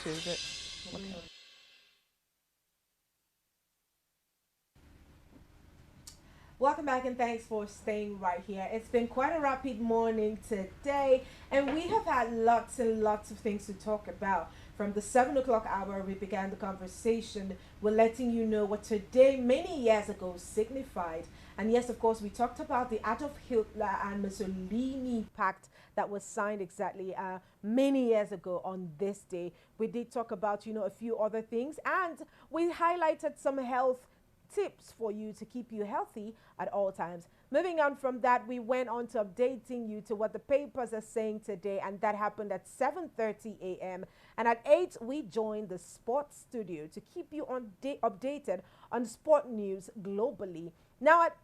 is it? Okay. Welcome back and thanks for staying right here. It's been quite a rapid morning today, and we have had lots and lots of things to talk about. From the 7 o'clock hour, we began the conversation. We're letting you know what today, many years ago, signified. And yes, of course, we talked about the Adolf Hitler and Mussolini pact that was signed exactly many years ago on this day. We did talk about, a few other things, and we highlighted some health tips for you to keep you healthy at all times. Moving on from that, we went on to updating you to what the papers are saying today, and that happened at 7:30 a.m. And at 8, we joined the sports studio to keep you updated on sport news globally. Now at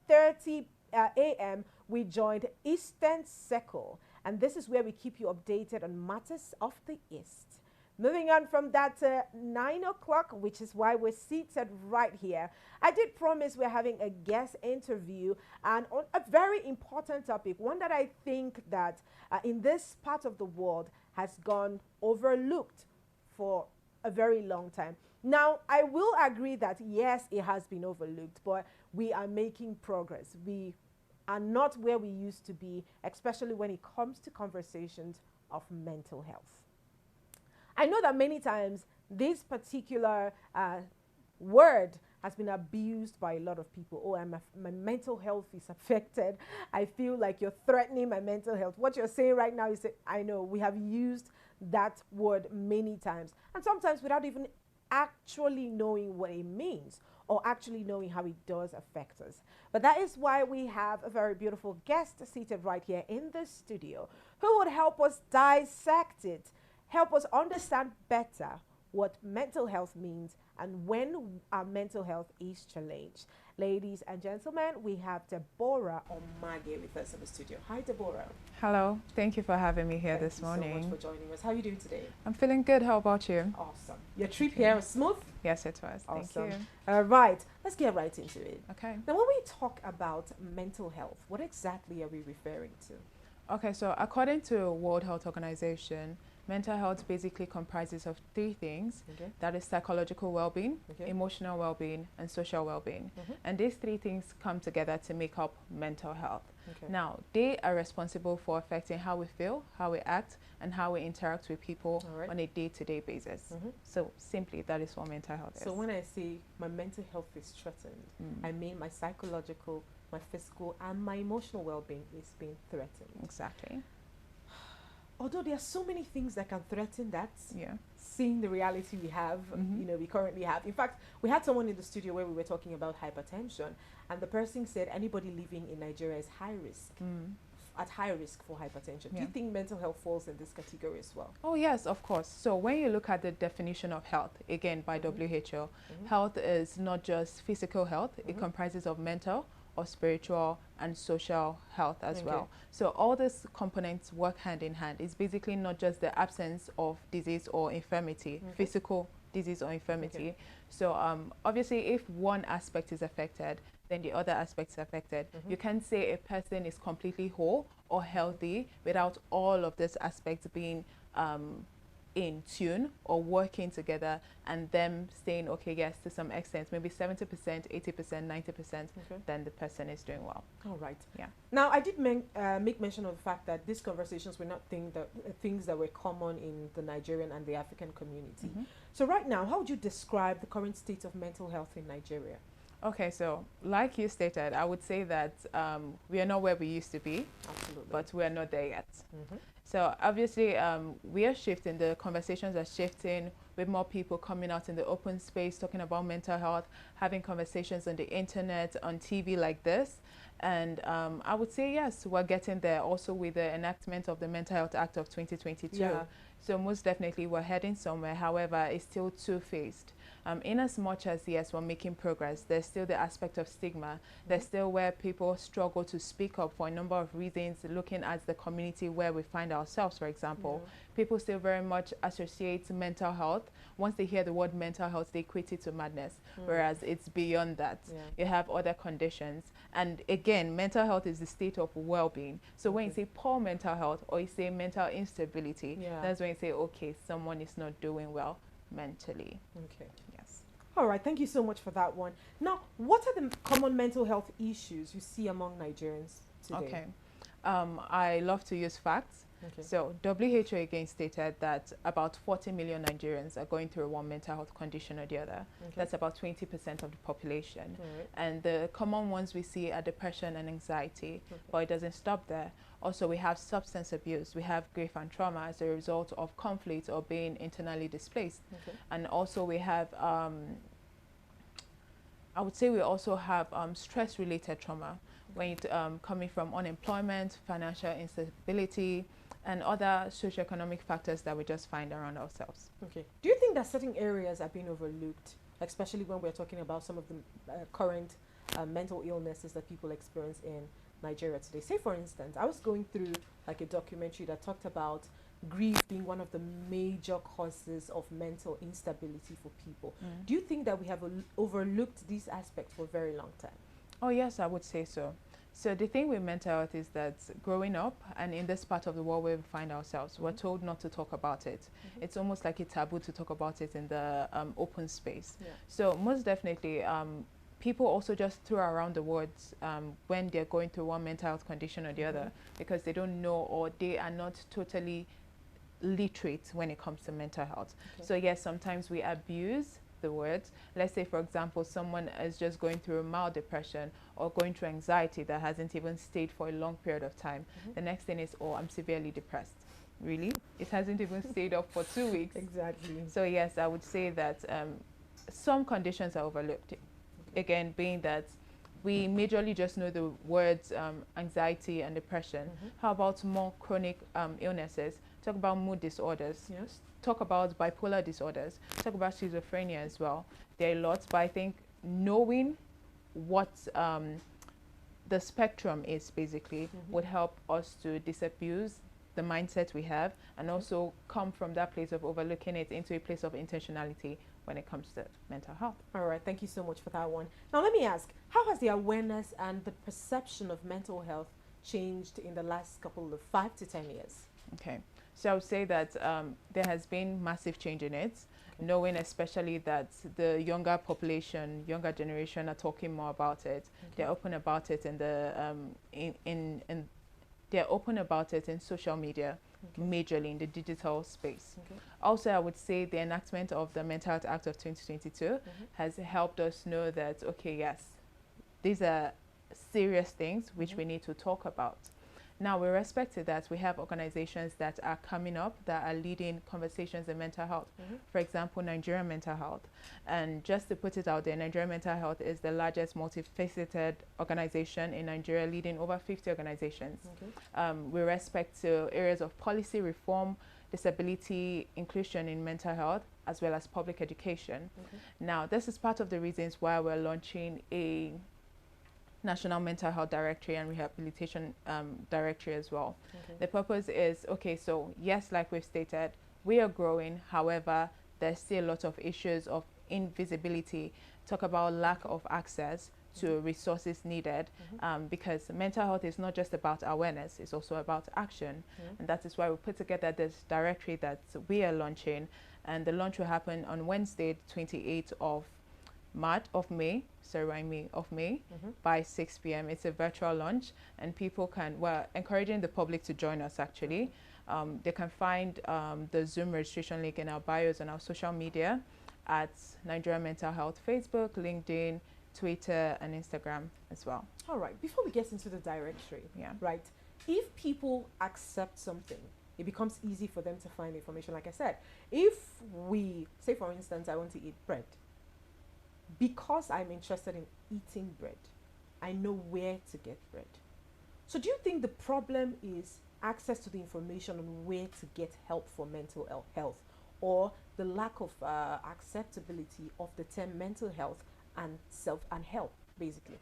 8:30 a.m., we joined Eastern Circle, and this is where we keep you updated on matters of the East. Moving on from that to 9 o'clock, which is why we're seated right here. I did promise we're having a guest interview and on a very important topic, one that I think that in this part of the world has gone overlooked for a very long time. Now, I will agree that yes, it has been overlooked, but we are making progress. We are not where we used to be, especially when it comes to conversations of mental health. I know that many times this particular word has been abused by a lot of people. Oh, my mental health is affected. I feel like you're threatening my mental health. What you're saying right now is that I know we have used that word many times, and sometimes without even actually knowing what it means or actually knowing how it does affect us. But that is why we have a very beautiful guest seated right here in the studio who would help us dissect it, help us understand better what mental health means and when our mental health is challenged. Ladies and gentlemen, we have Deborah Omage with us in the studio. Hi, Deborah. Hello. Thank you for having me here Thank this you so much for morning. joining us. How are you doing today? I'm feeling good. How about you? Awesome. Your trip Okay. here was smooth? Yes, it was. Thank Awesome. you. All right, let's get right into it. Okay. Now, when we talk about mental health, what exactly are we referring to? Okay, so according to World Health Organization, mental health basically comprises of three things. Okay. That is psychological well-being, Okay. emotional well-being, and social well-being. Mm-hmm. And these three things come together to make up mental health. Okay. Now, they are responsible for affecting how we feel, how we act, and how we interact with people All right. on a day-to-day basis. Mm-hmm. So simply, that is what mental health is. So when I say my mental health is threatened, Mm. I mean my psychological, my physical, and my emotional well-being is being threatened. Exactly. Although there are so many things that can threaten that, Yeah. seeing the reality we have, we currently have. In fact, we had someone in the studio where we were talking about hypertension, and the person said anybody living in Nigeria is high risk, Mm. at high risk for hypertension. Do Yeah. you think mental health falls in this category as well? Oh, yes, of course. So when you look at the definition of health, again by Mhm. WHO, Mhm. health is not just physical health, it Mhm. comprises of mental or spiritual and social health as Okay. well. So all these components work hand in hand. It's basically not just the absence of disease or infirmity, Okay. physical disease or infirmity. Okay. So obviously if one aspect is affected, then the other aspects are affected. Mhm. You can't say a person is completely whole or healthy without all of these aspects being in tune or working together and them saying, okay, yes, to some extent, maybe 70%, 80%, 90%, Okay. then the person is doing well. All right. Yeah. Now, I did make mention of the fact that these conversations were not things that were common in the Nigerian and the African community. Mhm. So, right now, how would you describe the current state of mental health in Nigeria? Okay, so like you stated, I would say that we are not where we used to be, Absolutely. but we are not there yet. Mm-hmm. So obviously, we are shifting. The conversations are shifting with more people coming out in the open space, talking about mental health, having conversations on the internet, on TV like this. And I would say, yes, we're getting there also with the enactment of the Mental Health Act of 2022. Yeah. So most definitely we're heading somewhere. However, it's still two-faced. In as much as, yes, we're making progress, there's still the aspect of stigma. There's still where people struggle to speak up for a number of reasons, looking at the community where we find ourselves, for example. Yeah. People still very much associate mental health. Once they hear the word mental health, they equate it to madness, whereas it's beyond that. Yeah. You have other conditions. And again, mental health is the state of well-being. So when you Okay. say poor mental health or you say mental instability, Yeah. that's when when you say, okay, someone is not doing well mentally. Okay. Yes. All right. Thank you so much for that one. Now, what are the common mental health issues you see among Nigerians today? Okay. I love to use facts. Okay. So WHO again stated that about 40 million Nigerians are going through one mental health condition or the other. Okay. That's about 20% of the population. All right. And the common ones we see are depression and anxiety, Okay. but it doesn't stop there. Also, we have substance abuse, we have grief and trauma as a result of conflict or being internally displaced. Okay. And also we have, I would say we also have stress-related trauma, when it coming from unemployment, financial instability, and other socioeconomic factors that we just find around ourselves. Okay. Do you think that certain areas are being overlooked, especially when we're talking about some of the current mental illnesses that people experience in Nigeria today? Say, for instance, I was going through like a documentary that talked about grief being one of the major causes of mental instability for people. Do you think that we have overlooked these aspects for a very long time? Oh yes, I would say so. So the thing with mental health is that growing up and in this part of the world where we find ourselves, we're told not to talk about it. It's almost like a taboo to talk about it in the open space. Yeah. So most definitely, people also just throw around the words when they're going through one mental health condition or the other, because they don't know or they are not totally literate when it comes to mental health. Okay. So yes, sometimes we abuse the words. Let's say, for example, someone is just going through a mild depression or going through anxiety that hasn't even stayed for a long period of time. The next thing is, oh, I'm severely depressed. Really? It hasn't even stayed up for 2 weeks. Exactly. So yes, I would say that some conditions are overlooked. Again, being that we majorly just know the words anxiety and depression. How about more chronic illnesses? Talk about mood disorders. Yes. Talk about bipolar disorders. Talk about schizophrenia as well. There are lots, but I think knowing what the spectrum is basically would help us to disabuse the mindset we have and also come from that place of overlooking it into a place of intentionality when it comes to mental health. All right. Thank you so much for that one. Now, let me ask, how has the awareness and the perception of mental health changed in the last couple of 5 to 10 years? Okay. So I would say that there has been massive change in it, knowing especially that the younger population, younger generation are talking more about it. They're open about it in the they're open about it in social media, majorly in the digital space. Also, I would say the enactment of the Mental Health Act of 2022 has helped us know that, okay, yes, these are serious things which we need to talk about. Now, with respect to that, we have organizations that are coming up that are leading conversations in mental health. For example, Nigerian Mental Health. And just to put it out there, Nigerian Mental Health is the largest multifaceted organization in Nigeria, leading over 50 organizations. With respect to areas of policy reform, disability, inclusion in mental health, as well as public education. Now, this is part of the reasons why we're launching a National Mental Health Directory and Rehabilitation Directory as well. The purpose is, okay, so yes, like we've stated, we are growing. However, there's still a lot of issues of invisibility. Talk about lack of access to resources needed, because mental health is not just about awareness, it's also about action. And that is why we put together this directory that we are launching. And the launch will happen on Wednesday, 28th of May, by 6 p.m. It's a virtual launch, and people can, we're encouraging the public to join us actually. They can find the Zoom registration link in our bios on our social media at Nigeria Mental Health, Facebook, LinkedIn, Twitter, and Instagram as well. All right. Before we get into the directory, Yeah. right? If people accept something, it becomes easy for them to find information. Like I said, if we say, for instance, I want to eat bread, because I'm interested in eating bread, I know where to get bread. So do you think the problem is access to the information on where to get help for mental health, or the lack of acceptability of the term mental health and help, basically?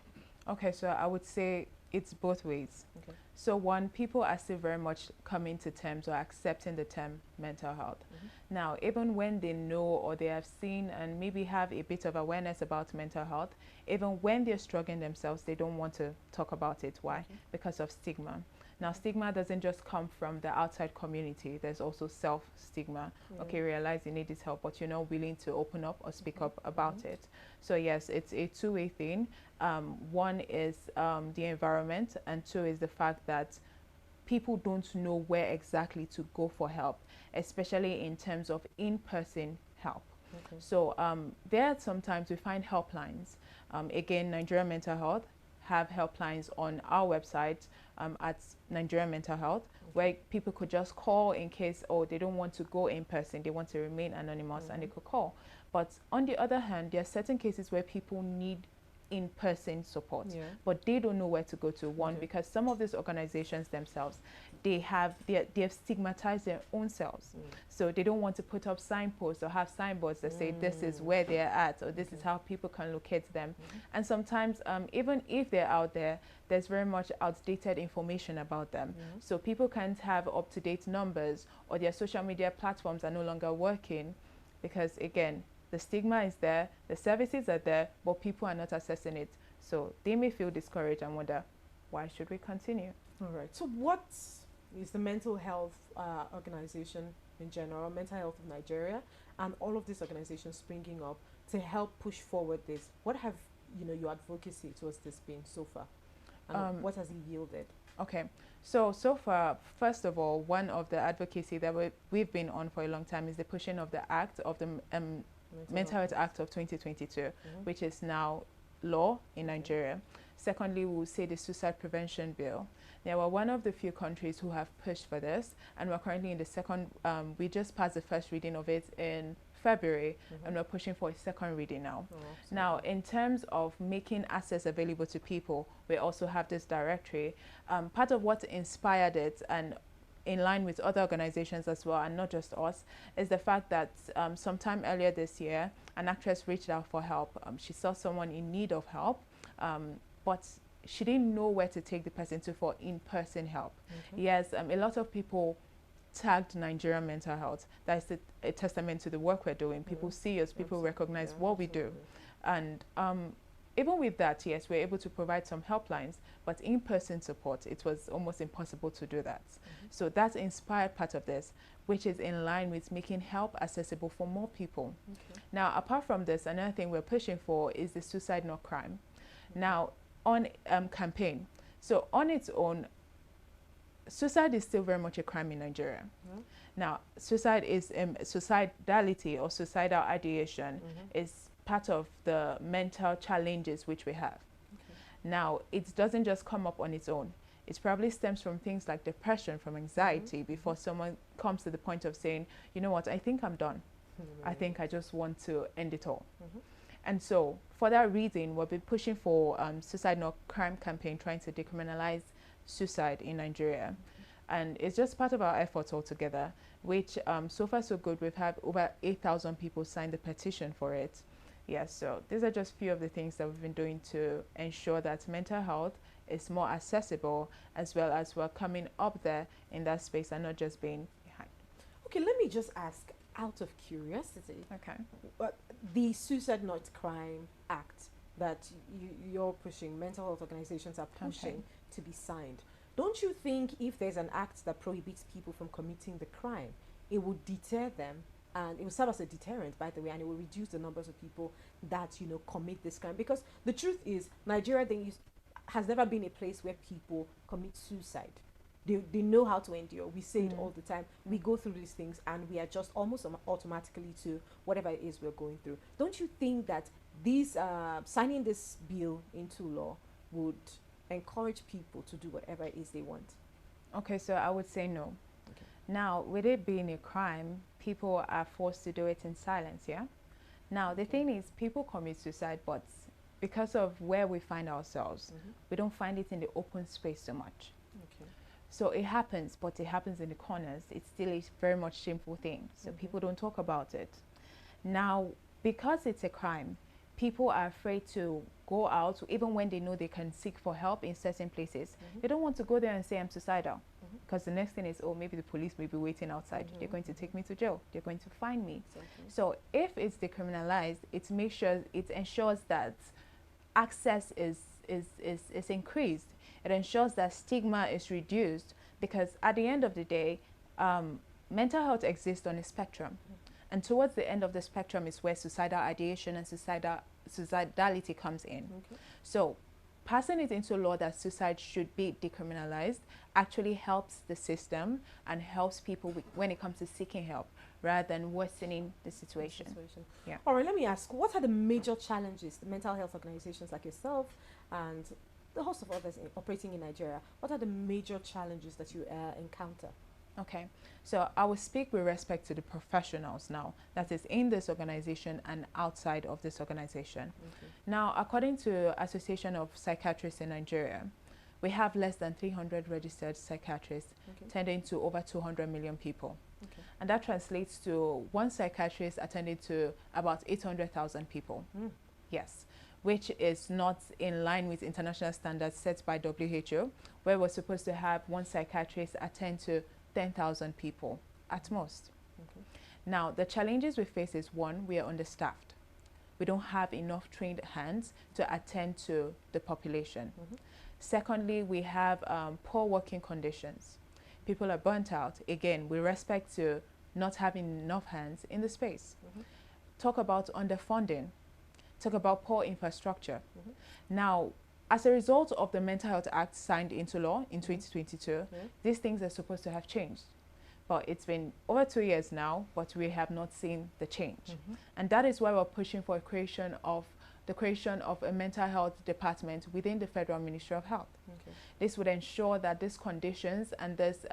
Okay, so I would say it's both ways. Okay. So one, people are still very much coming to terms or accepting the term mental health. Now, even when they know or they have seen and maybe have a bit of awareness about mental health, even when they're struggling themselves, they don't want to talk about it. Why? Because of stigma. Now, stigma doesn't just come from the outside community. There's also self-stigma. Yeah. Okay, realize you need this help, but you're not willing to open up or speak up about it. So yes, it's a two-way thing. One is the environment, and two is the fact that people don't know where exactly to go for help, especially in terms of in-person help. Okay. So there sometimes we find helplines. Again, Nigeria Mental Health have helplines on our website at Nigeria Mental Health, where people could just call in case, oh, they don't want to go in person, they want to remain anonymous, and they could call. But on the other hand, there are certain cases where people need in-person support, Yeah. but they don't know where to go to. One, Okay. because some of these organizations themselves, they have stigmatized their own selves, so they don't want to put up signposts or have signboards that say this is where they're at, or this is how people can locate them. And sometimes even if they're out there, there's very much outdated information about them, so people can't have up-to-date numbers, or their social media platforms are no longer working because, again, the stigma is there, the services are there, but people are not assessing it. So they may feel discouraged and wonder, why should we continue? All right. So what is the mental health organization in general, Mental Health of Nigeria, and all of these organizations springing up to help push forward this? What have your advocacy towards this been so far, and what has it yielded? Okay, so far, first of all, one of the advocacy that we've been on for a long time is the pushing of the act of the Mental Health Act of 2022, which is now law in Nigeria. Secondly, we will say the Suicide Prevention Bill. Now, we're one of the few countries who have pushed for this, and we're currently in the second, we just passed the first reading of it in February, and we're pushing for a second reading now. Now, in terms of making access available to people, we also have this directory. Part of what inspired it, and in line with other organizations as well, and not just us, is the fact that sometime earlier this year, an actress reached out for help. She saw someone in need of help, but she didn't know where to take the person to for in-person help. Yes, a lot of people tagged Nigeria Mental Health. That's a testament to the work we're doing. People see us, people recognize what we do. And even with that, yes, we're able to provide some helplines, but in-person support, it was almost impossible to do that. So that's inspired part of this, which is in line with making help accessible for more people. Now, apart from this, another thing we're pushing for is the Suicide Not Crime. Now, on campaign. So on its own, suicide is still very much a crime in Nigeria. Now, suicide is suicidality or suicidal ideation is part of the mental challenges which we have. Now, it doesn't just come up on its own. It probably stems from things like depression, from anxiety, before someone comes to the point of saying, you know what, I think I'm done. I think I just want to end it all. And so, for that reason, we've been pushing for Suicide Not Crime campaign, trying to decriminalize suicide in Nigeria. And it's just part of our efforts altogether, which so far so good. We've had over 8,000 people sign the petition for it. Yes, so these are just a few of the things that we've been doing to ensure that mental health is more accessible, as well as we're coming up there in that space and not just being behind. Okay, let me just ask, out of curiosity, Okay. The Suicide Not Crime Act that you're pushing, mental health organizations are pushing to be signed. Don't you think if there's an act that prohibits people from committing the crime, it would deter them, and it will serve as a deterrent, by the way, and it will reduce the numbers of people that commit this crime? Because the truth is, Nigeria has never been a place where people commit suicide. They know how to endure. We say it all the time. We go through these things and we adjust almost automatically to whatever it is we're going through. Don't you think that signing this bill into law would encourage people to do whatever it is they want? Okay, so I would say no. Okay. Now, with it being a crime, people are forced to do it in silence, yeah? Now, the thing is, people commit suicide, but because of where we find ourselves, we don't find it in the open space so much. Okay. So it happens, but it happens in the corners. It's still a very much shameful thing. So people don't talk about it. Now, because it's a crime, people are afraid to go out, even when they know they can seek for help in certain places. They don't want to go there and say I'm suicidal, because the next thing is, oh, maybe the police may be waiting outside. They're going to take me to jail. They're going to find me. Exactly. So if it's decriminalized, it ensures that access is increased. It ensures that stigma is reduced because at the end of the day, mental health exists on a spectrum. And towards the end of the spectrum is where suicidal ideation and suicidality comes in. Okay. So passing it into law that suicide should be decriminalized actually helps the system and helps people when it comes to seeking help rather than worsening the situation. Yeah. All right, let me ask, what are the major challenges the mental health organizations like yourself and the host of others operating in Nigeria, what are the major challenges that you encounter? Okay, so I will speak with respect to the professionals now, that is in this organization and outside of this organization. Okay. Now, according to Association of Psychiatrists in Nigeria, we have less than 300 registered psychiatrists, Okay. tending to over 200 million people. Okay. And that translates to one psychiatrist attending to about 800,000 people. Mm. Yes, which is not in line with international standards set by WHO, where we're supposed to have one psychiatrist attend to 10,000 people at most. Okay. Now, the challenges we face is one, we are understaffed. We don't have enough trained hands to attend to the population. Mm-hmm. Secondly, we have poor working conditions. People are burnt out, again, with respect to not having enough hands in the space. Mm-hmm. Talk about underfunding. Talk about poor infrastructure. Mm-hmm. Now, as a result of the Mental Health Act signed into law in 2022, these things are supposed to have changed. But it's been over 2 years now, but we have not seen the change. Mm-hmm. And that is why we're pushing for the creation of a mental health department within the Federal Ministry of Health. Okay. This would ensure that these conditions and these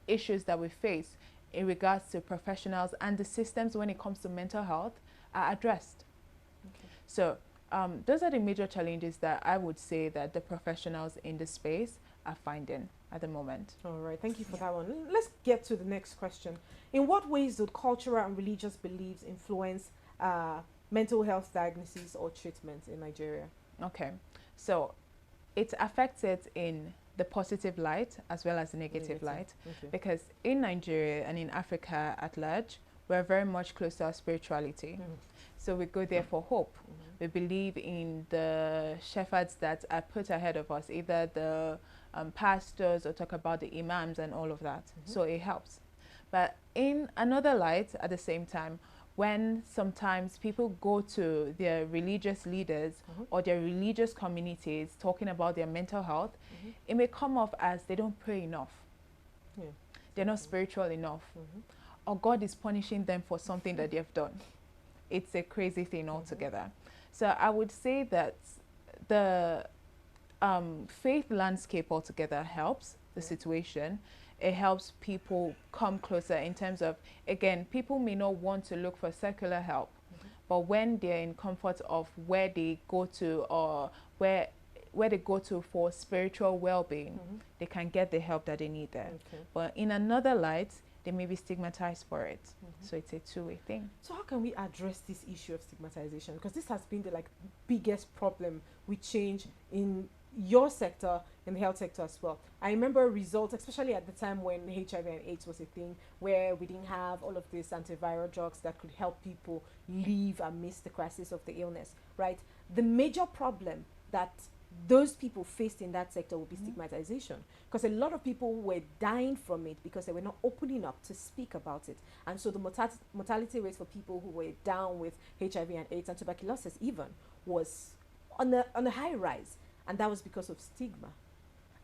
issues that we face in regards to professionals and the systems when it comes to mental health are addressed. Okay. So those are the major challenges that I would say that the professionals in the space are finding at the moment. All right, thank you for that one. Let's get to the next question. In what ways do cultural and religious beliefs influence mental health diagnosis or treatment in Nigeria? Okay, so it affects it in the positive light as well as the negative light, Okay. because in Nigeria and in Africa at large, we're very much close to our spirituality. Mm. So we go there for hope. Mm-hmm. We believe in the shepherds that are put ahead of us, either the pastors or talk about the imams and all of that. Mm-hmm. So it helps. But in another light, at the same time, when sometimes people go to their religious leaders Mm-hmm. or their religious communities talking about their mental health, Mm-hmm. it may come off as they don't pray enough. Yeah. They're not spiritual enough. Mm-hmm. Or God is punishing them for something that they've done. It's a crazy thing altogether. So I would say that the faith landscape altogether helps the situation. It helps people come closer in terms of, again, people may not want to look for secular help, but when they're in comfort of where they go to or where they go to for spiritual well-being, they can get the help that they need there. Okay. But in another light, they may be stigmatized for it. So it's a two-way thing. So how can we address this issue of stigmatization? Because this has been the biggest problem with change in your sector, in the health sector as well. I remember results, especially at the time when HIV and AIDS was a thing, where we didn't have all of these antiviral drugs that could help people live amidst the crisis of the illness, right? The major problem that those people faced in that sector would be stigmatization, because a lot of people were dying from it because they were not opening up to speak about it. And so the mortality rates for people who were down with HIV and AIDS and tuberculosis even was on a high rise, and that was because of stigma.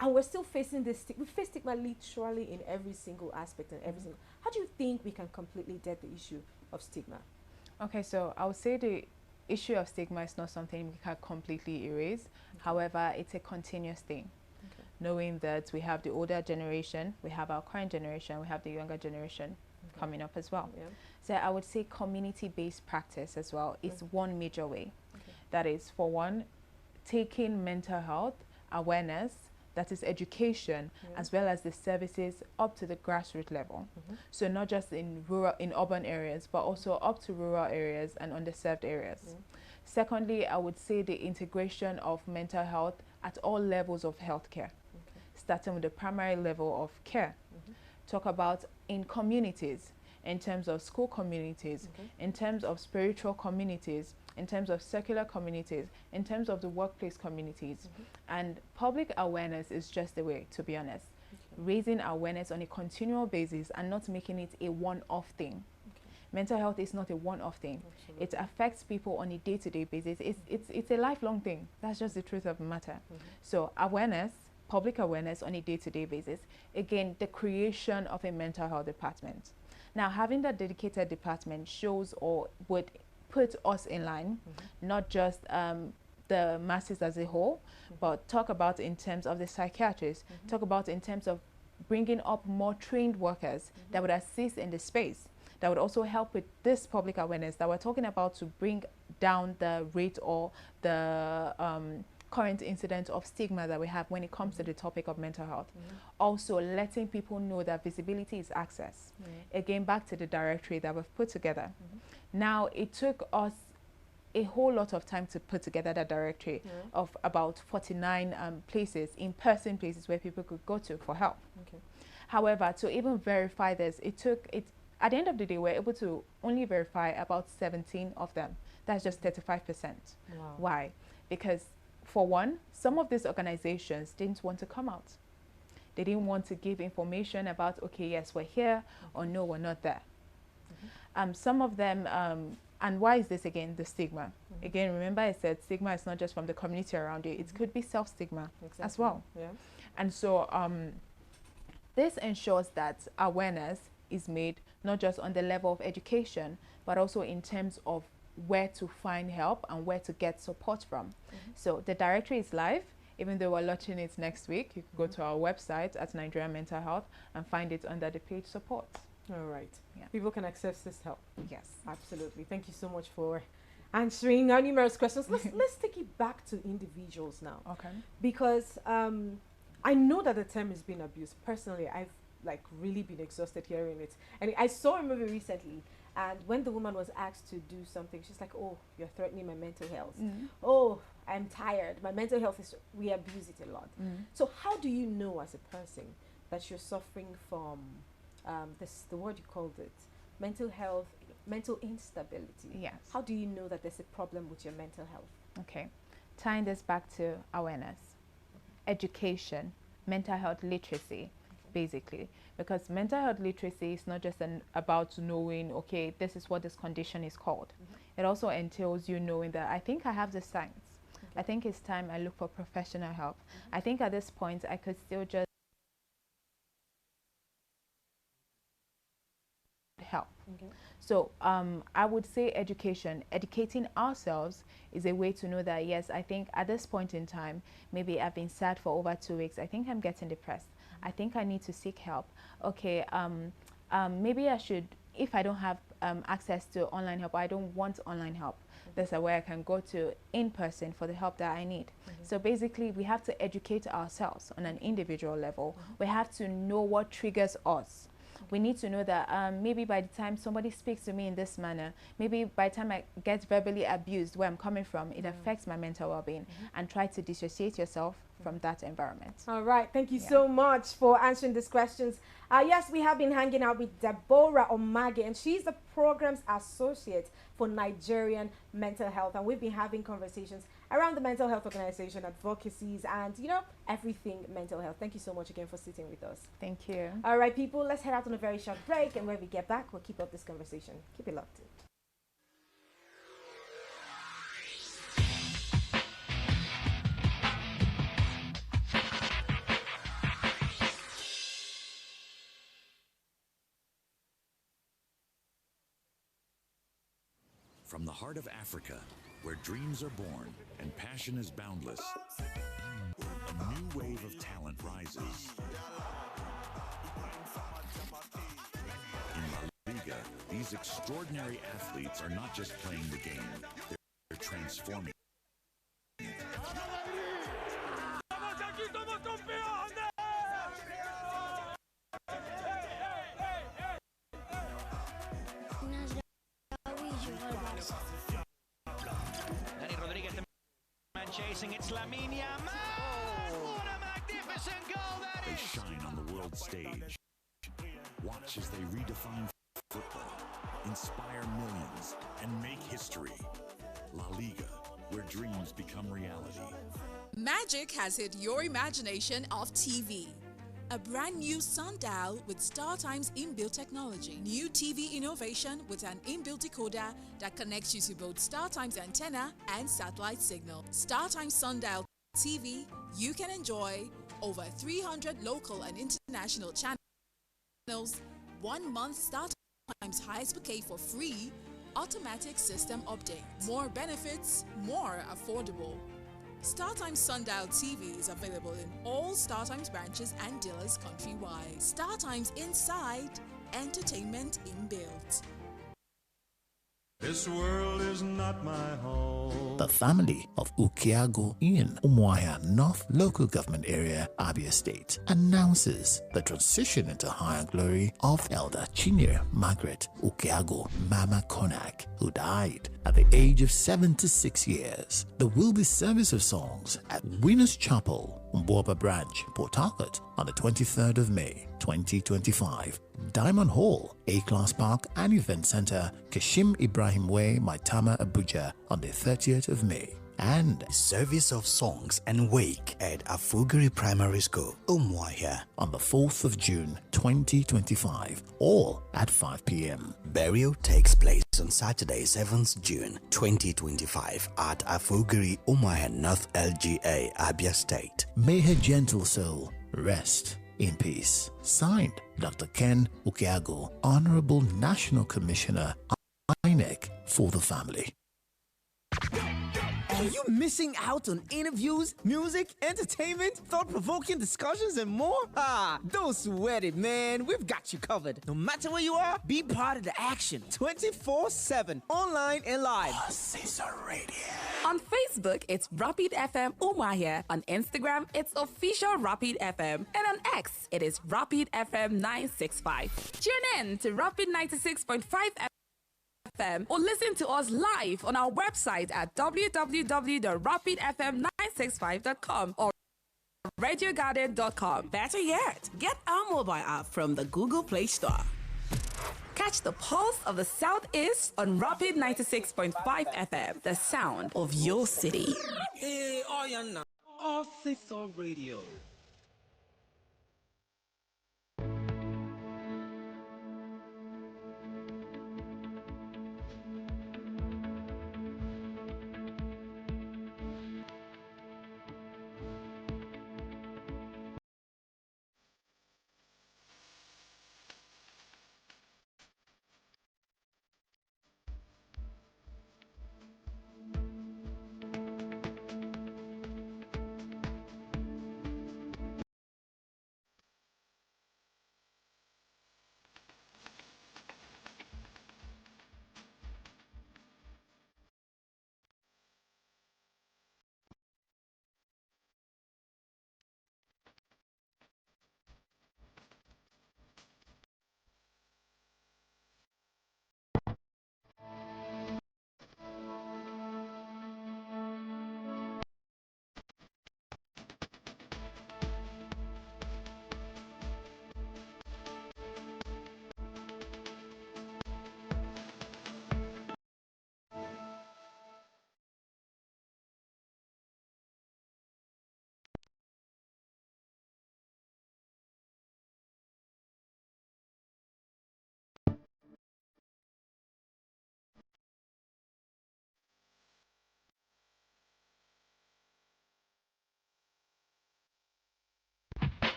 And we're still facing this. We face stigma literally in every single aspect and every single. How do you think we can completely dead the issue of stigma? Okay, so I would say the issue of stigma is not something we can completely erase. However, it's a continuous thing. Okay. Knowing that we have the older generation, we have our current generation, we have the younger generation coming up as well. Yeah. So I would say community-based practice as well is one major way. Okay. That is, for one, taking mental health awareness, that is education, as well as the services up to the grassroots level. So not just in urban areas, but also up to rural areas and underserved areas. Secondly, I would say the integration of mental health at all levels of healthcare, starting with the primary level of care. Talk about in communities, in terms of school communities, in terms of spiritual communities, in terms of secular communities, in terms of the workplace communities. And public awareness is just the way, to be honest. Raising awareness on a continual basis and not making it a one-off thing. Mental health is not a one-off thing. Absolutely. It affects people on a day-to-day basis. It's a lifelong thing. That's just the truth of the matter. So awareness, public awareness on a day-to-day basis. Again, the creation of a mental health department. Now, having that dedicated department shows or would put us in line, not just the masses as a whole, but talk about in terms of the psychiatrists, talk about in terms of bringing up more trained workers that would assist in the space, that would also help with this public awareness that we're talking about to bring down the rate or the current incidence of stigma that we have when it comes to the topic of mental health. Also letting people know that visibility is access. Again, back to the directory that we've put together. Now, it took us a whole lot of time to put together that directory of about 49 places, in-person places where people could go to for help. However, to even verify this, at the end of the day, we're able to only verify about 17 of them. That's just 35%. Wow. Why? Because for one, some of these organizations didn't want to come out. They didn't want to give information about, okay, yes, we're here, or no, we're not there. Some of them, and why is this again? The stigma. Again, remember I said stigma is not just from the community around you. It could be self-stigma as well. And so this ensures that awareness is made not just on the level of education, but also in terms of where to find help and where to get support from. So the directory is live. Even though we're launching it next week, you can go to our website at Nigerian Mental Health and find it under the page support. All right. People can access this help. Yes, absolutely. Thank you so much for answering our numerous questions. Let's take it back to individuals now. Okay. Because I know that the term is being abused. Personally, I've really been exhausted hearing it. And I saw a movie recently, and when the woman was asked to do something, she's like, "Oh, you're threatening my mental health. Oh, I'm tired. My mental health is." We abuse it a lot. So how do you know as a person that you're suffering from the word you called it, mental health, mental instability? Yes. How do you know that there's a problem with your mental health? Okay. Tying this back to awareness, education, mental health literacy, basically, because mental health literacy is not just about knowing, okay, this is what this condition is called. It also entails you knowing that I think I have the signs. I think it's time I look for professional help. I think at this point I could still just help. So I would say educating ourselves is a way to know that, yes, I think at this point in time, maybe I've been sad for over 2 weeks. I think I'm getting depressed. I think I need to seek help. Okay, maybe I should, if I don't have access to online help, I don't want online help. There's a way I can go to in person for the help that I need. So basically, we have to educate ourselves on an individual level. We have to know what triggers us. We need to know that maybe by the time somebody speaks to me in this manner, maybe by the time I get verbally abused where I'm coming from, it affects my mental well-being, and try to dissociate yourself from that environment. All right. Thank you so much for answering these questions. Yes, we have been hanging out with Deborah Omage, and she's the Programs Associate for Nigerian Mental Health. And we've been having conversations around the mental health organization, advocacies, and, everything mental health. Thank you so much again for sitting with us. Thank you. All right, people, let's head out on a very short break. And when we get back, we'll keep up this conversation. Keep it locked in. From the heart of Africa, where dreams are born and passion is boundless, a new wave of talent rises. In La Liga, these extraordinary athletes are not just playing the game, they're transforming. Chasing, it's Lamine Yamal. What a magnificent goal that is! They shine on the world stage. Watch as they redefine football, inspire millions, and make history. La Liga, where dreams become reality. Magic has hit your imagination of TV. A brand new sundial with StarTimes inbuilt technology. New TV innovation with an inbuilt decoder that connects you to both StarTimes antenna and satellite signal. StarTimes sundial TV, you can enjoy over 300 local and international channels, 1 month StarTimes highest bouquet for free, automatic system update. More benefits, more affordable. StarTimes Sundial TV is available in all StarTimes branches and dealers countrywide. StarTimes Inside, entertainment inbuilt. This world is not my home. The family of Ukiago in Umuahia North Local Government Area, Abia State, announces the transition into higher glory of Elder Chinyere Margaret Ukiago Mama Konak, who died at the age of 76 years. There will be service of songs at Winners Chapel, Mboba Branch, Port Harcourt on the 23rd of May, 2025. Diamond Hall, A-Class Park and Event Center, Kashim Ibrahim Way, Maitama, Abuja on the 30th of May. And service of songs and wake at Afugiri Primary School, Umuahia on the 4th of June, 2025, all at 5 p.m. Burial takes place on Saturday, 7th June 2025 at Afugiri, Umuahia North LGA, Abia State. May her gentle soul rest in peace. Signed, Dr. Ken Ukiago, Honorable National Commissioner, INEC, for the family. Are you missing out on interviews, music, entertainment, thought-provoking discussions, and more? Don't sweat it, man. We've got you covered. No matter where you are, be part of the action 24/7, online and live. Caesar Radio. On Facebook, it's Rapid FM Umuahia. On Instagram, it's Official Rapid FM. And on X, it is Rapid FM 965. Tune in to Rapid 96.5 FM or listen to us live on our website at www.rapidfm965.com or radiogarden.com. Better yet, get our mobile app from the Google Play Store. Catch the pulse of the Southeast on Rapid 96.5 FM, the sound of your city. Hey, Oyana, Official Radio.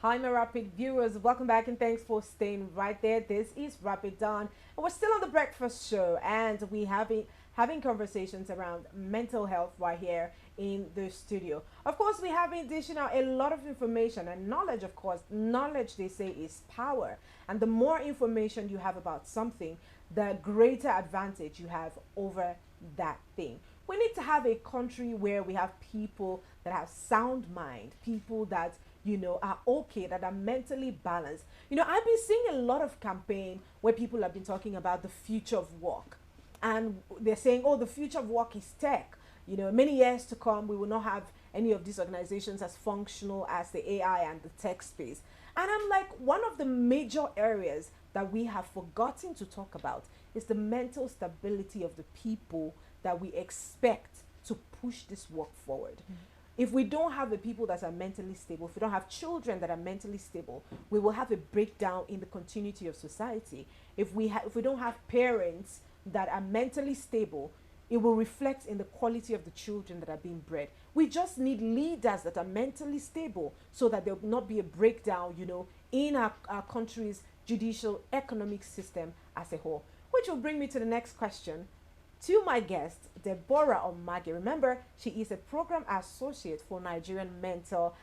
Hi, my Rapid viewers. Welcome back and thanks for staying right there. This is Rapid Dawn, and we're still on the breakfast show, and we have having conversations around mental health right here in the studio. Of course, we have in addition a lot of information and knowledge. Of course, knowledge, they say, is power, and the more information you have about something, the greater advantage you have over that thing. We need to have a country where we have people that have sound mind, people that are okay, that are mentally balanced. I've been seeing a lot of campaign where people have been talking about the future of work, and they're saying, oh, the future of work is tech. you know, many years to come, we will not have any of these organizations as functional as the AI and the tech space. And I'm like, one of the major areas that we have forgotten to talk about is the mental stability of the people that we expect to push this work forward. If we don't have the people that are mentally stable, if we don't have children that are mentally stable, we will have a breakdown in the continuity of society. If we don't have parents that are mentally stable, it will reflect in the quality of the children that are being bred. We just need leaders that are mentally stable so that there will not be a breakdown, you know, in our country's judicial economic system as a whole. Which will bring me to the next question to my guest, Deborah Omage. Remember, she is a program associate for Nigerian Mental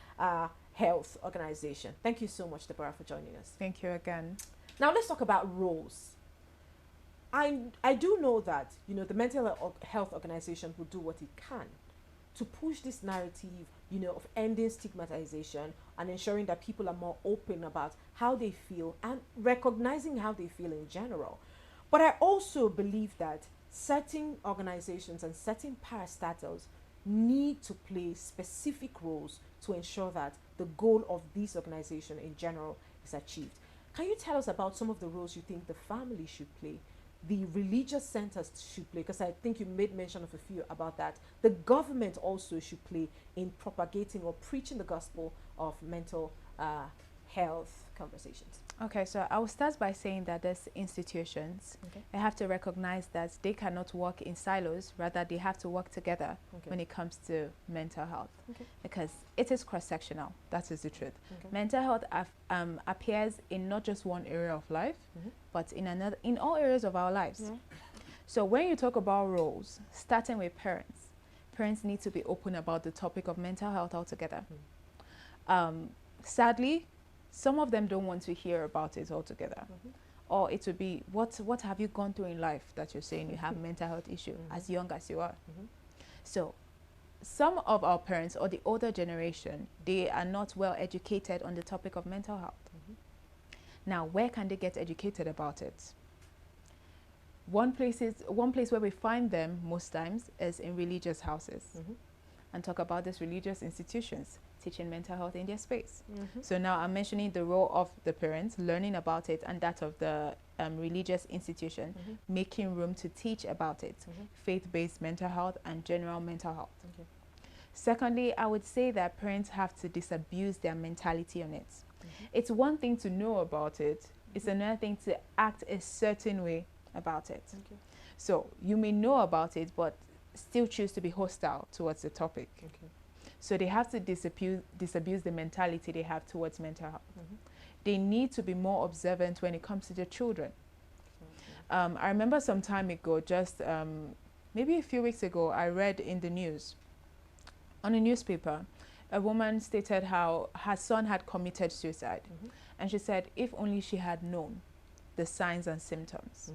Health Organization. Thank you so much, Deborah, for joining us. Thank you again. Now let's talk about roles. I do know that, you know, the Mental Health Organization will do what it can to push this narrative, you know, of ending stigmatization and ensuring that people are more open about how they feel and recognizing how they feel in general. But I also believe that certain organizations and certain parastatals need to play specific roles to ensure that the goal of this organization in general is achieved. Can you tell us about some of the roles you think the family should play, the religious centers should play, because I think you made mention of a few about that. The government also should play in propagating or preaching the gospel of mental health conversations? Okay, so I will start by saying that there's institutions. Okay. They have to recognize that they cannot work in silos, rather they have to work together when it comes to mental health. Because it is cross-sectional, that is the truth. Mental health appears in not just one area of life, but in all areas of our lives. So when you talk about roles, starting with parents, parents need to be open about the topic of mental health altogether. Sadly, some of them don't want to hear about it altogether. Or it would be, what have you gone through in life that you're saying you have mental health issue as young as you are? So some of our parents or the older generation, they are not well educated on the topic of mental health. Now, where can they get educated about it? One place where we find them most times is in religious houses and talk about these religious institutions teaching mental health in their space. So now I'm mentioning the role of the parents learning about it and that of the religious institution making room to teach about it, faith-based mental health and general mental health. Secondly, I would say that parents have to disabuse their mentality on it. It's one thing to know about it, it's another thing to act a certain way about it. So you may know about it, but still choose to be hostile towards the topic. So they have to disabuse the mentality they have towards mental health. They need to be more observant when it comes to their children. I remember some time ago, just maybe a few weeks ago, I read in the news, on a newspaper, a woman stated how her son had committed suicide. And she said, if only she had known the signs and symptoms.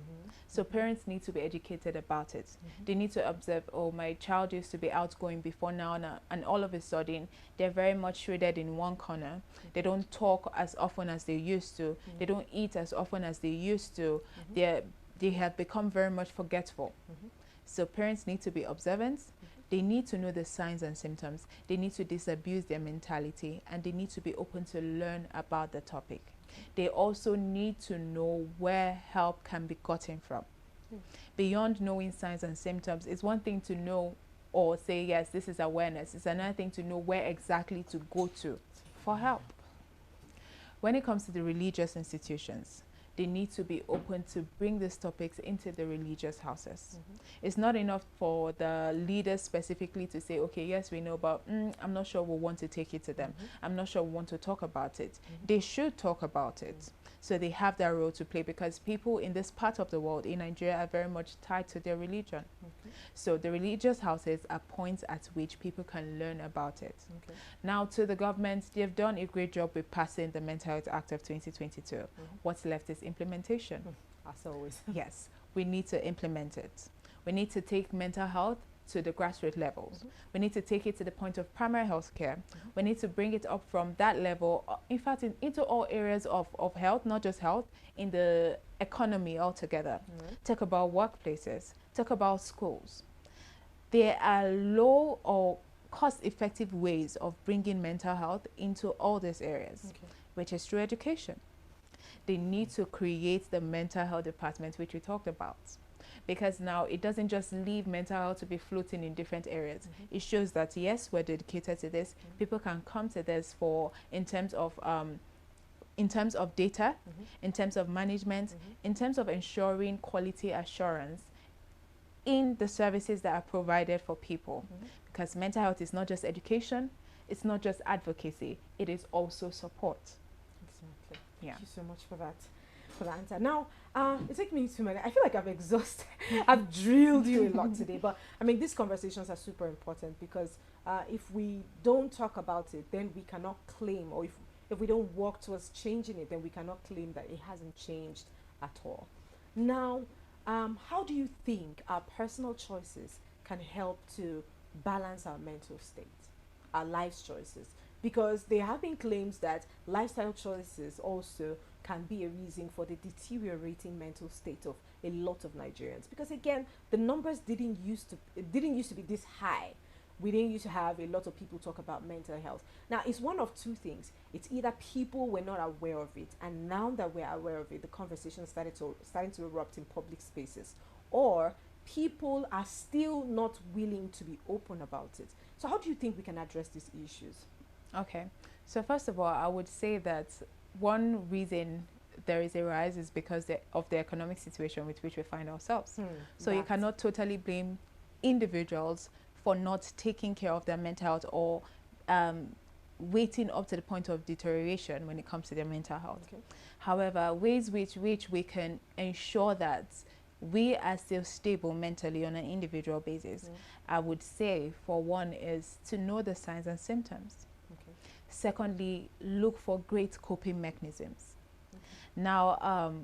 So parents need to be educated about it. They need to observe, oh, my child used to be outgoing before now, and all of a sudden they're very much shredded in one corner. They don't talk as often as they used to. They don't eat as often as they used to. They have become very much forgetful. So parents need to be observant. They need to know the signs and symptoms. They need to disabuse their mentality, and they need to be open to learn about the topic. They also need to know where help can be gotten from. Beyond knowing signs and symptoms, it's one thing to know or say, yes, this is awareness. It's another thing to know where exactly to go to for help. When it comes to the religious institutions, they need to be open to bring these topics into the religious houses. It's not enough for the leaders specifically to say, okay, yes, we know, but I'm not sure we want to take it to them. I'm not sure we want to talk about it. They should talk about it. So they have that role to play, because people in this part of the world, in Nigeria, are very much tied to their religion. So the religious houses are points at which people can learn about it. Now, to the government, they've done a great job with passing the Mental Health Act of 2022. What's left is implementation. As always. Yes, we need to implement it. We need to take mental health to the grassroots levels. We need to take it to the point of primary health care. We need to bring it up from that level, in fact, into all areas of health, not just health, in the economy altogether. Talk about workplaces, talk about schools. there are low or cost-effective ways of bringing mental health into all these areas, which is through education. They need to create the mental health department, which we talked about, because now it doesn't just leave mental health to be floating in different areas. It shows that yes, we're dedicated to this. People can come to this for in terms of data, in terms of management, in terms of ensuring quality assurance in the services that are provided for people. Because mental health is not just education, it's not just advocacy, it is also support. Exactly. Yeah. Thank you so much for that answer. Now, it took me too many. I feel like I've exhausted. I've drilled you a lot today, but I mean, these conversations are super important because if we don't talk about it, then we cannot claim, or if we don't work towards changing it, then we cannot claim that it hasn't changed at all. Now, how do you think our personal choices can help to balance our mental state, our life choices? Because there have been claims that lifestyle choices also can be a reason for the deteriorating mental state of a lot of Nigerians. Because again, the numbers didn't used to be this high. We didn't used to have a lot of people talk about mental health. Now, it's one of two things. It's either people were not aware of it, and now that we're aware of it, the conversation starting to erupt in public spaces, or people are still not willing to be open about it. So how do you think we can address these issues? Okay, so first of all, I would say that one reason there is a rise is because of the economic situation with which we find ourselves. So you cannot totally blame individuals for not taking care of their mental health or waiting up to the point of deterioration when it comes to their mental health. However, ways which we can ensure that we are still stable mentally on an individual basis, I would say, for one, is to know the signs and symptoms. Secondly, look for great coping mechanisms. Now,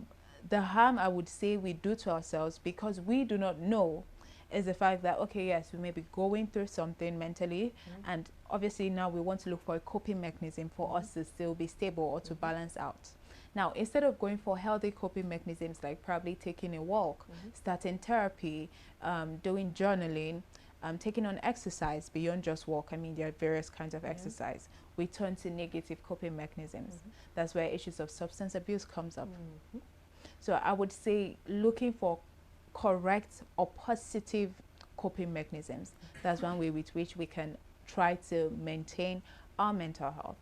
the harm I would say we do to ourselves because we do not know is the fact that, okay, yes, we may be going through something mentally, and obviously now we want to look for a coping mechanism for us to still be stable or to balance out. Now, instead of going for healthy coping mechanisms like probably taking a walk, starting therapy, doing journaling, taking on exercise beyond just walk, I mean, there are various kinds of exercise, we turn to negative coping mechanisms. That's where issues of substance abuse comes up. So I would say looking for correct or positive coping mechanisms. That's one way with which we can try to maintain our mental health.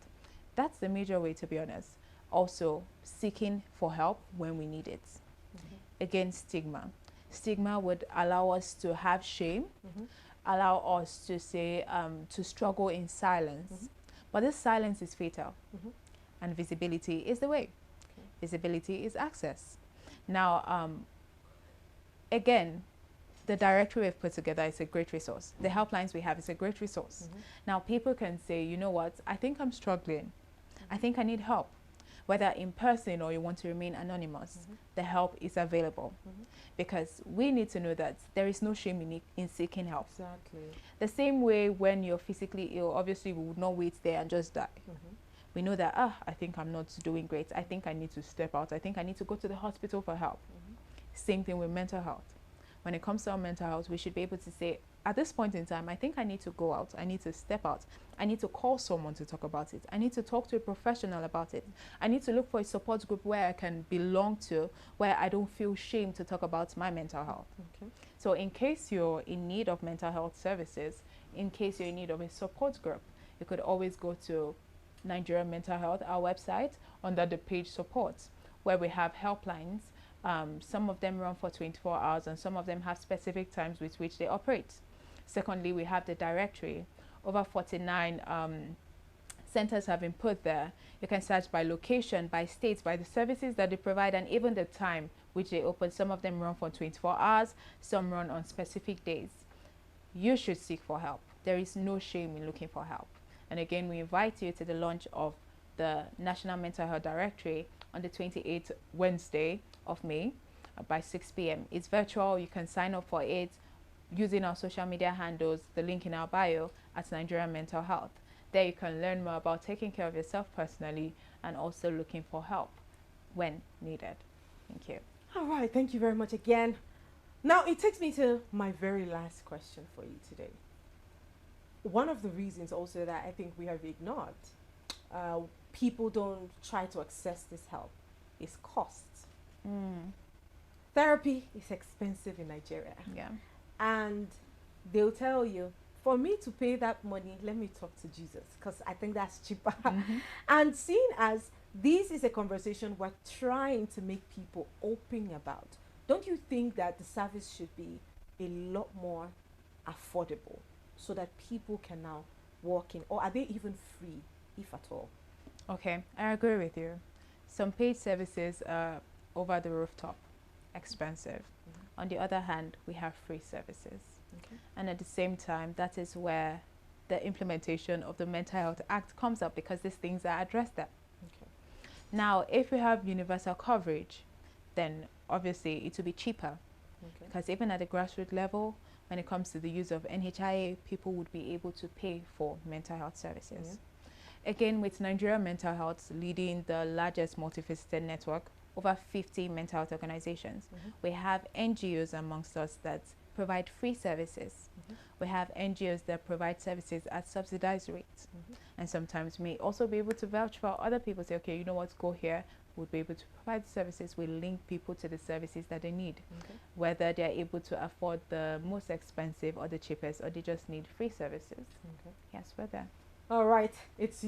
That's the major way, to be honest. Also, seeking for help when we need it. Again, stigma. Stigma would allow us to have shame, allow us to say, to struggle in silence. But this silence is fatal. And visibility is the way. Visibility is access. Now, again, the directory we've put together is a great resource. The helplines we have is a great resource. Now, people can say, you know what, I think I'm struggling. I think I need help. Whether in person or you want to remain anonymous, the help is available. Because we need to know that there is no shame in seeking help. Exactly. The same way when you're physically ill, obviously we would not wait there and just die. We know that, I think I'm not doing great. I think I need to step out. I think I need to go to the hospital for help. Same thing with mental health. When it comes to our mental health, we should be able to say, at this point in time, I think I need to go out. I need to step out. I need to call someone to talk about it. I need to talk to a professional about it. I need to look for a support group where I can belong to, where I don't feel shame to talk about my mental health. So in case you're in need of mental health services, in case you're in need of a support group, you could always go to Nigeria Mental Health, our website, under the page support, where we have helplines. Some of them run for 24 hours and some of them have specific times with which they operate. Secondly, we have the directory. Over 49 centers have been put there. You can search by location, by states, by the services that they provide, and even the time which they open. Some of them run for 24 hours, some run on specific days. You should seek for help. There is no shame in looking for help. And again, we invite you to the launch of the National Mental Health Directory on the 28th Wednesday of May by 6 p.m. It's virtual. You can sign up for it using our social media handles, the link in our bio at Nigeria Mental Health. There you can learn more about taking care of yourself personally and also looking for help when needed. Thank you. All right, thank you very much again. Now, it takes me to my very last question for you today. One of the reasons also that I think we have ignored, people don't try to access this help, is costs. Therapy is expensive in Nigeria. Yeah. And they'll tell you, for me to pay that money, let me talk to Jesus, because I think that's cheaper. And seeing as this is a conversation we're trying to make people open about, don't you think that the service should be a lot more affordable so that people can now walk in? Or are they even free, if at all? Okay, I agree with you. Some paid services are over the rooftop, expensive. On the other hand, we have free services. And at the same time, that is where the implementation of the Mental Health Act comes up, because these things are addressed there. Now, if we have universal coverage, then obviously it will be cheaper. Because even at the grassroots level, when it comes to the use of NHIA, people would be able to pay for mental health services. Again, with Nigeria Mental Health leading the largest multifaceted network, over 50 mental health organizations. We have NGOs amongst us that provide free services. We have NGOs that provide services at subsidized rates. And sometimes may also be able to vouch for other people, say, okay, you know what, go here, we'll be able to provide the services. We link people to the services that they need, whether they're able to afford the most expensive or the cheapest, or they just need free services. Yes, we're there. All right, it's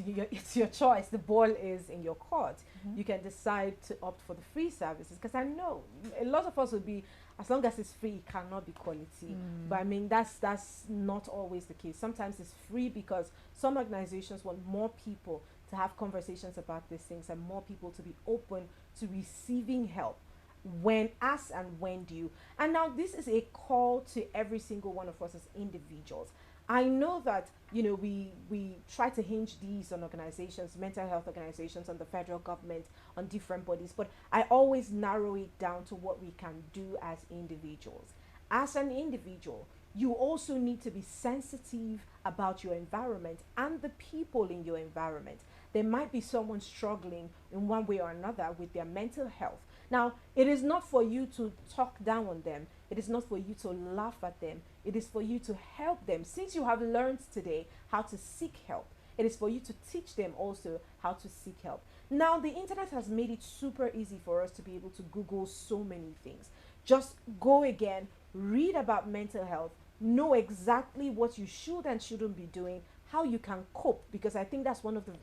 your choice. The ball is in your court. You can decide to opt for the free services, because I know a lot of us will be, as long as it's free, it cannot be quality. But I mean, that's not always the case. Sometimes it's free because some organizations want more people to have conversations about these things and more people to be open to receiving help when, as and when due. And now this is a call to every single one of us as individuals. I know that, you know, we try to hinge these on organizations, mental health organizations, on the federal government, on different bodies, but I always narrow it down to what we can do as individuals. As an individual, you also need to be sensitive about your environment and the people in your environment. There might be someone struggling in one way or another with their mental health. Now, it is not for you to talk down on them. It is not for you to laugh at them. It is for you to help them. Since you have learned today how to seek help, it is for you to teach them also how to seek help. Now, the internet has made it super easy for us to be able to Google so many things. Just go again, read about mental health, know exactly what you should and shouldn't be doing, how you can cope, because I think that's one of the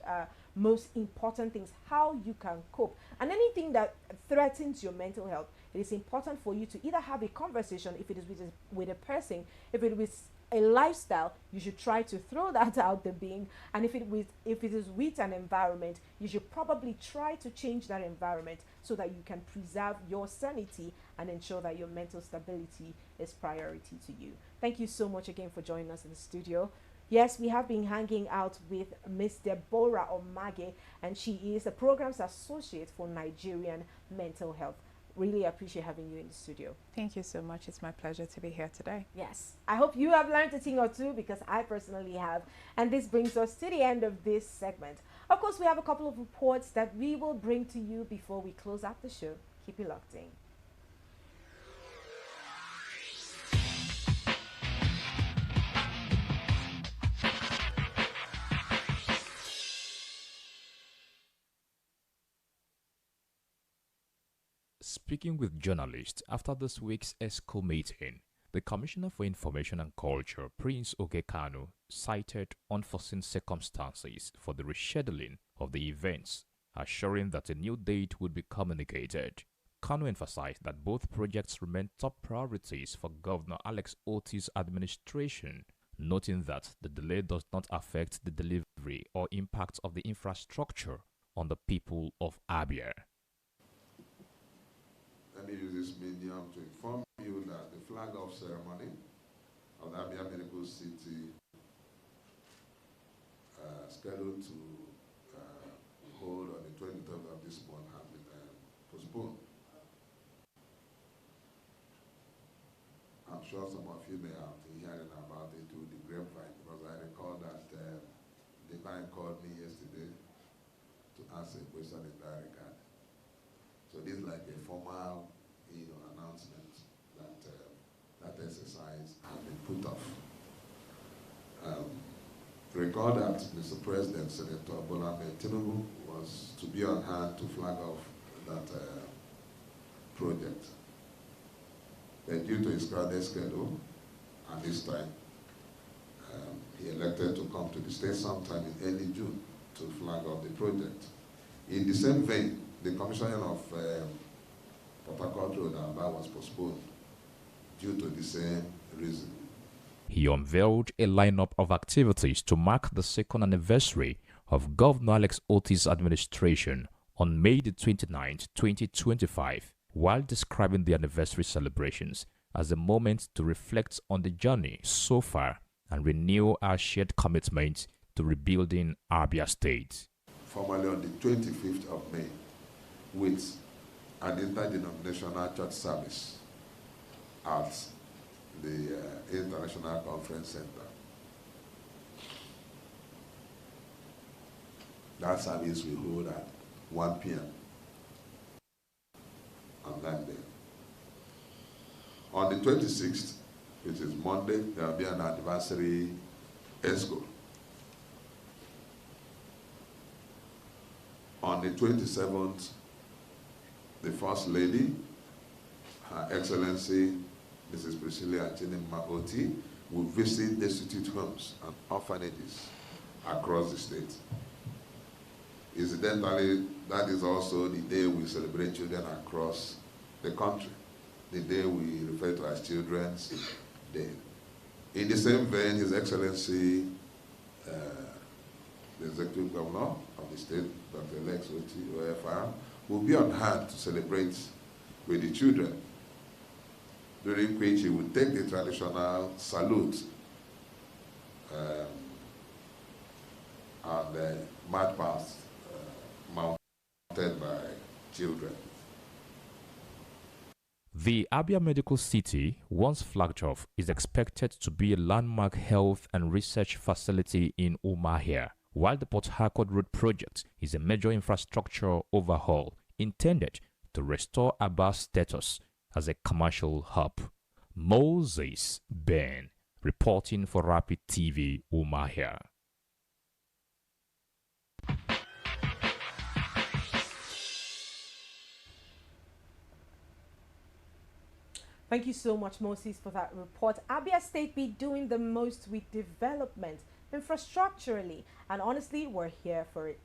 most important things, how you can cope. And anything that threatens your mental health, it is important for you to either have a conversation, if it is with a person, if it is a lifestyle, you should try to throw that out the bin. And if it is with an environment, you should probably try to change that environment so that you can preserve your sanity and ensure that your mental stability is priority to you. Thank you so much again for joining us in the studio. Yes, we have been hanging out with Miss Deborah Omage, and she is the Programs Associate for Nigerian Mental Health. Really appreciate having you in the studio. Thank you so much. It's my pleasure to be here today. Yes, I hope you have learned a thing or two, because I personally have. And this brings us to the end of this segment. Of course, we have a couple of reports that we will bring to you before we close out the show. Keep it locked in. Speaking with journalists after this week's ESCO meeting, the Commissioner for Information and Culture, Prince Ogekanu, cited unforeseen circumstances for the rescheduling of the events, assuring that a new date would be communicated. Kanu emphasized that both projects remain top priorities for Governor Alex Otti's administration, noting that the delay does not affect the delivery or impact of the infrastructure on the people of Abia. Let me use this medium to inform you that the flag-off ceremony of the Abia Medical City scheduled to hold on the 23rd of this month has been postponed. I'm sure some of you may have been hearing about it through the grapevine, because I recall that Divine called me yesterday to answer a question in that regard. So this is like a formal, announcement that Recall that Mr. President, Senator Bola Ahmed Tinubu was to be on hand to flag off that project. But due to his crowded schedule, at this time, he elected to come to the state sometime in early June to flag off the project. In the same vein, the commissioning of Port Harcourt Road and Aba was postponed due to the same reason. He unveiled a lineup of activities to mark the second anniversary of Governor Alex Oti's administration on May the 29th, 2025, while describing the anniversary celebrations as a moment to reflect on the journey so far and renew our shared commitment to rebuilding Abia State. Formally on the 25th of May, with an interdenominational church service at the International Conference Center. That service we hold at 1 p.m. on that day. On the 26th, which is Monday, there will be an anniversary ESCO. On the 27th, the First Lady, Her Excellency Mrs. Priscilla Chinima Oti, will visit destitute homes and orphanages across the state. Incidentally, that is also the day we celebrate children across the country, the day we refer to as Children's Day. In the same vein, His Excellency, the Executive Governor of the state, Dr. Lex Oti, OFR, will be on hand to celebrate with the children, during which he will take the traditional salute and the march past mounted by children. The Abia Medical City, once flagged off, is expected to be a landmark health and research facility in Umuahia, while the Port Harcourt Road project is a major infrastructure overhaul intended to restore Aba's status as a commercial hub. Moses Ben, reporting for Rapid TV, Umuahia. Thank you so much, Moses, for that report. Abia State be doing the most with development, infrastructurally, and honestly, we're here for it.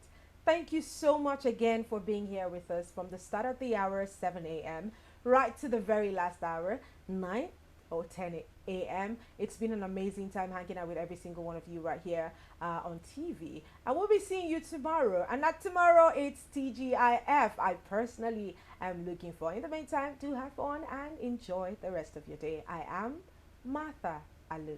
Thank you so much again for being here with us from the start of the hour, 7 a.m., right to the very last hour, 9 or 10 a.m. It's been an amazing time hanging out with every single one of you right here on TV. And we'll be seeing you tomorrow. And not tomorrow, it's TGIF. I personally am looking for. In the meantime, do have fun and enjoy the rest of your day. I am Martha Alu.